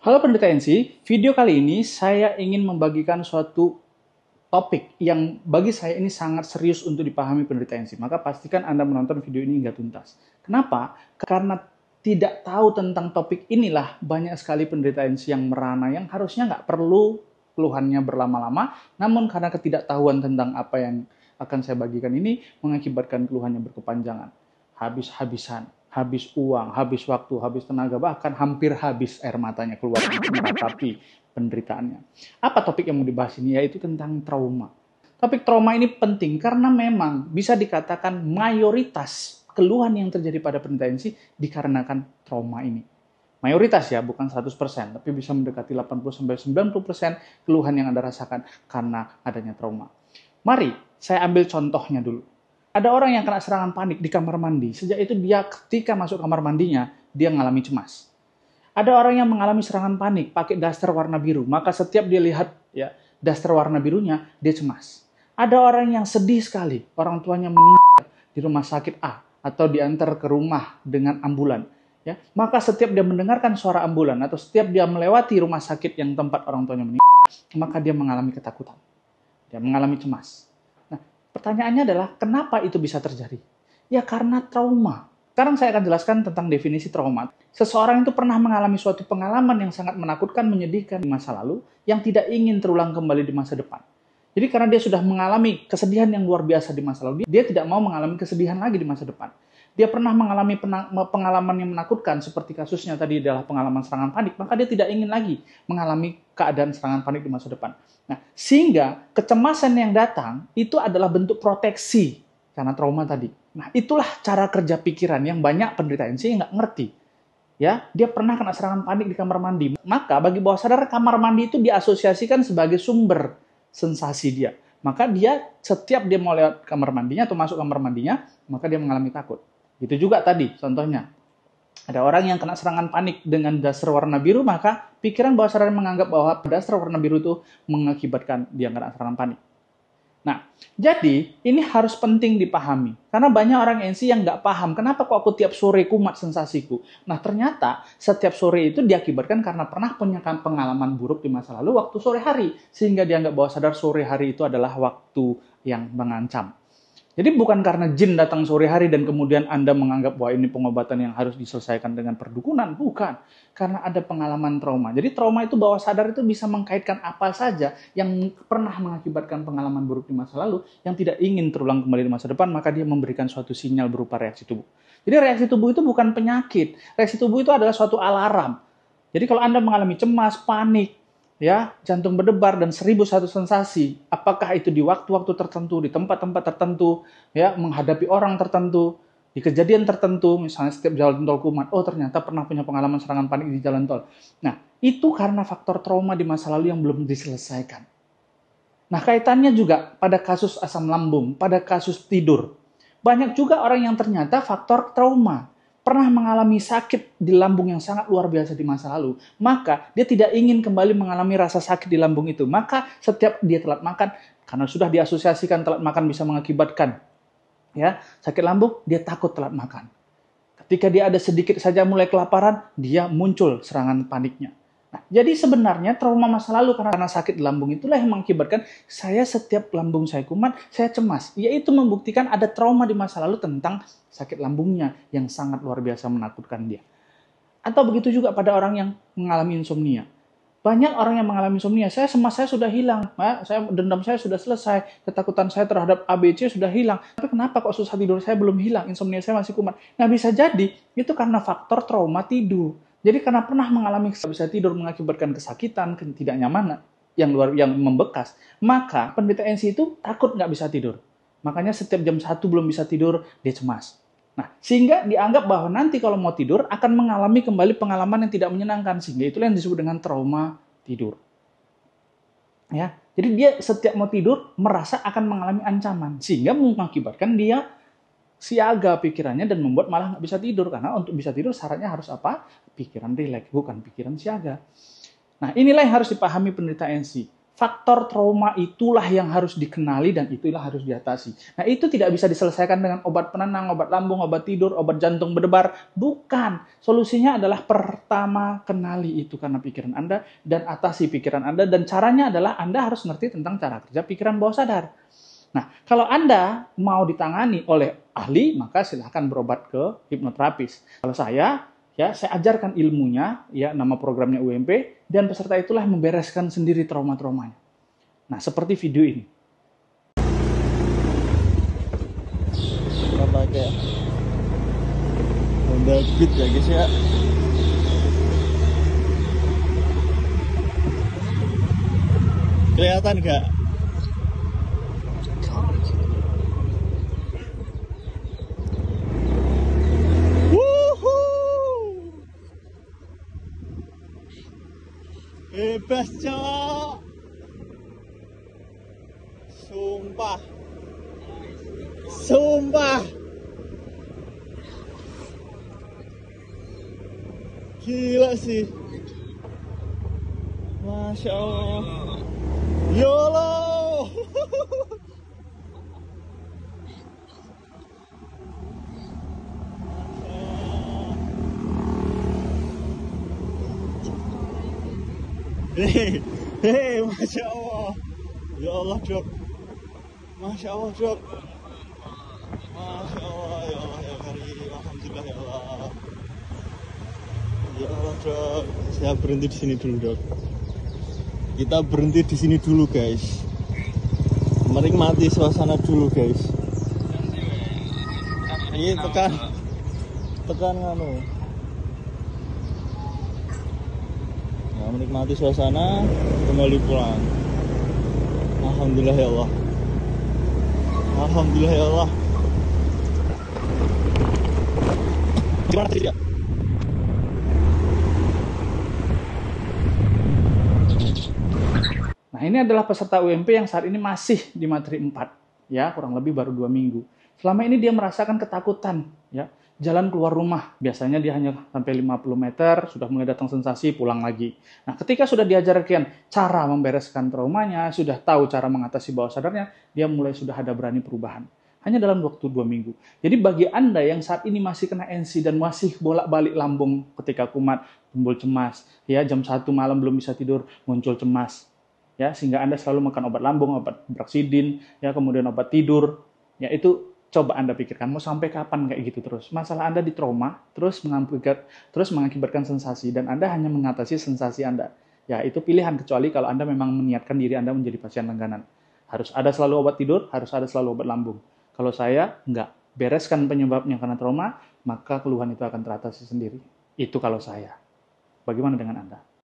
Halo pendengar TNC, video kali ini saya ingin membagikan suatu topik yang bagi saya ini sangat serius untuk dipahami pendengar TNC. Maka pastikan Anda menonton video ini hingga tuntas. Kenapa? Karena tidak tahu tentang topik inilah banyak sekali pendengar TNC yang merana, yang harusnya nggak perlu keluhannya berlama-lama, namun karena ketidaktahuan tentang apa yang akan saya bagikan ini mengakibatkan keluhannya berkepanjangan, habis-habisan, habis uang, habis waktu, habis tenaga, bahkan hampir habis air matanya keluar untuk meratapi penderitaannya. Apa topik yang mau dibahas ini? Yaitu tentang trauma. Topik trauma ini penting karena memang bisa dikatakan mayoritas keluhan yang terjadi pada penderita TNC dikarenakan trauma ini. Mayoritas ya, bukan 100%, tapi bisa mendekati 80-90% keluhan yang Anda rasakan karena adanya trauma. Mari saya ambil contohnya dulu. Ada orang yang kena serangan panik di kamar mandi. Sejak itu dia ketika masuk kamar mandinya, dia mengalami cemas. Ada orang yang mengalami serangan panik pakai daster warna biru. Maka setiap dia lihat ya daster warna birunya, dia cemas. Ada orang yang sedih sekali. Orang tuanya meninggal di rumah sakit A atau diantar ke rumah dengan ambulan. Ya, maka setiap dia mendengarkan suara ambulan atau setiap dia melewati rumah sakit yang tempat orang tuanya meninggal, maka dia mengalami ketakutan. Dia mengalami cemas. Pertanyaannya adalah, kenapa itu bisa terjadi? Ya karena trauma. Sekarang saya akan jelaskan tentang definisi trauma. Seseorang itu pernah mengalami suatu pengalaman yang sangat menakutkan, menyedihkan di masa lalu, yang tidak ingin terulang kembali di masa depan. Jadi karena dia sudah mengalami kesedihan yang luar biasa di masa lalu, dia tidak mau mengalami kesedihan lagi di masa depan. Dia pernah mengalami pengalaman yang menakutkan, seperti kasusnya tadi adalah pengalaman serangan panik, maka dia tidak ingin lagi mengalami keadaan serangan panik di masa depan. Nah, sehingga kecemasan yang datang itu adalah bentuk proteksi karena trauma tadi. Nah, itulah cara kerja pikiran yang banyak penderita TNC nggak ngerti. Ya, dia pernah kena serangan panik di kamar mandi. Maka bagi bawah sadar kamar mandi itu diasosiasikan sebagai sumber sensasi dia. Maka dia setiap dia mau lewat kamar mandinya atau masuk kamar mandinya, maka dia mengalami takut. Itu juga tadi contohnya. Ada orang yang kena serangan panik dengan daster warna biru, maka pikiran bawah sadar menganggap bahwa daster warna biru itu mengakibatkan dia kena serangan panik. Nah, jadi ini harus penting dipahami. Karena banyak orang TNC yang nggak paham, kenapa kok aku tiap sore kumat sensasiku. Nah, ternyata setiap sore itu diakibatkan karena pernah punya pengalaman buruk di masa lalu waktu sore hari. Sehingga dia nggak bawah sadar sore hari itu adalah waktu yang mengancam. Jadi bukan karena jin datang sore hari dan kemudian Anda menganggap bahwa ini pengobatan yang harus diselesaikan dengan perdukunan. Bukan. Karena ada pengalaman trauma. Jadi trauma itu bawah sadar itu bisa mengkaitkan apa saja yang pernah mengakibatkan pengalaman buruk di masa lalu yang tidak ingin terulang kembali di masa depan, maka dia memberikan suatu sinyal berupa reaksi tubuh. Jadi reaksi tubuh itu bukan penyakit. Reaksi tubuh itu adalah suatu alarm. Jadi kalau Anda mengalami cemas, panik, ya, jantung berdebar dan 1001 sensasi, apakah itu di waktu-waktu tertentu, di tempat-tempat tertentu, ya, menghadapi orang tertentu, di kejadian tertentu, misalnya setiap jalan tol kumat, oh ternyata pernah punya pengalaman serangan panik di jalan tol. Nah, itu karena faktor trauma di masa lalu yang belum diselesaikan. Nah, kaitannya juga pada kasus asam lambung, pada kasus tidur. Banyak juga orang yang ternyata faktor trauma, pernah mengalami sakit di lambung yang sangat luar biasa di masa lalu, maka dia tidak ingin kembali mengalami rasa sakit di lambung itu. Maka setiap dia telat makan, karena sudah diasosiasikan telat makan bisa mengakibatkan ya sakit lambung, dia takut telat makan. Ketika dia ada sedikit saja mulai kelaparan, dia muncul serangan paniknya. Nah, jadi sebenarnya trauma masa lalu karena sakit di lambung itulah yang mengakibatkan saya setiap lambung saya kumat, saya cemas. Yaitu membuktikan ada trauma di masa lalu tentang sakit lambungnya yang sangat luar biasa menakutkan dia. Atau begitu juga pada orang yang mengalami insomnia. Banyak orang yang mengalami insomnia, cemas saya sudah hilang, dendam saya sudah selesai, ketakutan saya terhadap ABC sudah hilang. Tapi kenapa kok susah tidur saya belum hilang, insomnia saya masih kumat? Nah, bisa jadi itu karena faktor trauma tidur. Jadi karena pernah mengalami bisa tidur mengakibatkan kesakitan, ketidaknyamanan yang membekas, maka penderita TNC itu takut nggak bisa tidur. Makanya setiap jam 1 belum bisa tidur, dia cemas. Nah, sehingga dianggap bahwa nanti kalau mau tidur akan mengalami kembali pengalaman yang tidak menyenangkan, sehingga itulah yang disebut dengan trauma tidur. Ya, jadi dia setiap mau tidur merasa akan mengalami ancaman, sehingga mengakibatkan dia siaga pikirannya dan membuat malah nggak bisa tidur. Karena untuk bisa tidur syaratnya harus apa? Pikiran rileks, bukan pikiran siaga. Nah, inilah yang harus dipahami penderita TNC. faktor trauma itulah yang harus dikenali dan itulah harus diatasi. Nah, itu tidak bisa diselesaikan dengan obat penenang, obat lambung, obat tidur, obat jantung berdebar. Bukan. Solusinya adalah pertama kenali itu karena pikiran Anda dan atasi pikiran Anda. Dan caranya adalah Anda harus ngerti tentang cara kerja pikiran bawah sadar. Nah, kalau Anda mau ditangani oleh ahli, maka silahkan berobat ke hipnoterapis. Kalau saya ajarkan ilmunya, ya nama programnya UMP, dan peserta itulah yang membereskan sendiri trauma-traumanya. Nah, seperti video ini. Kita pakai Honda Beat ya guys ya. Kelihatan gak? Bebas cok. Sumpah. Sumpah. Gila sih. Masya Allah. YOLO. Hei, Masya Allah. Ya Allah, Dok. Masya Allah, Dok. Masya Allah, ya Allah, ya Karim. Alhamdulillah, ya Allah. Ya Allah, Dok. Saya berhenti di sini dulu, Dok. Kita berhenti di sini dulu, guys. Menikmati suasana dulu, guys. Ini tekan nganu. Menikmati suasana, kembali pulang. Alhamdulillah ya Allah. Alhamdulillah ya Allah. Gimana sih ya? Nah, ini adalah peserta UMP yang saat ini masih di materi 4, ya, kurang lebih baru 2 minggu. Selama ini dia merasakan ketakutan, ya. Jalan keluar rumah, biasanya dia hanya sampai 50 meter, sudah mulai datang sensasi, pulang lagi. Nah, ketika sudah diajarkan cara membereskan traumanya, sudah tahu cara mengatasi bawah sadarnya, dia mulai sudah ada berani perubahan. Hanya dalam waktu 2 minggu. Jadi bagi Anda yang saat ini masih kena NC dan masih bolak-balik lambung ketika kumat, timbul cemas, ya jam 1 malam belum bisa tidur, muncul cemas, ya sehingga Anda selalu makan obat lambung, obat Brexidin, ya kemudian obat tidur, ya itu coba Anda pikirkan, mau sampai kapan kayak gitu terus? Masalah Anda di trauma, terus mengakibatkan sensasi, dan Anda hanya mengatasi sensasi Anda. Ya, itu pilihan, kecuali kalau Anda memang meniatkan diri Anda menjadi pasien langganan. Harus ada selalu obat tidur, harus ada selalu obat lambung. Kalau saya, enggak. Bereskan penyebabnya karena trauma, maka keluhan itu akan teratasi sendiri. Itu kalau saya. Bagaimana dengan Anda?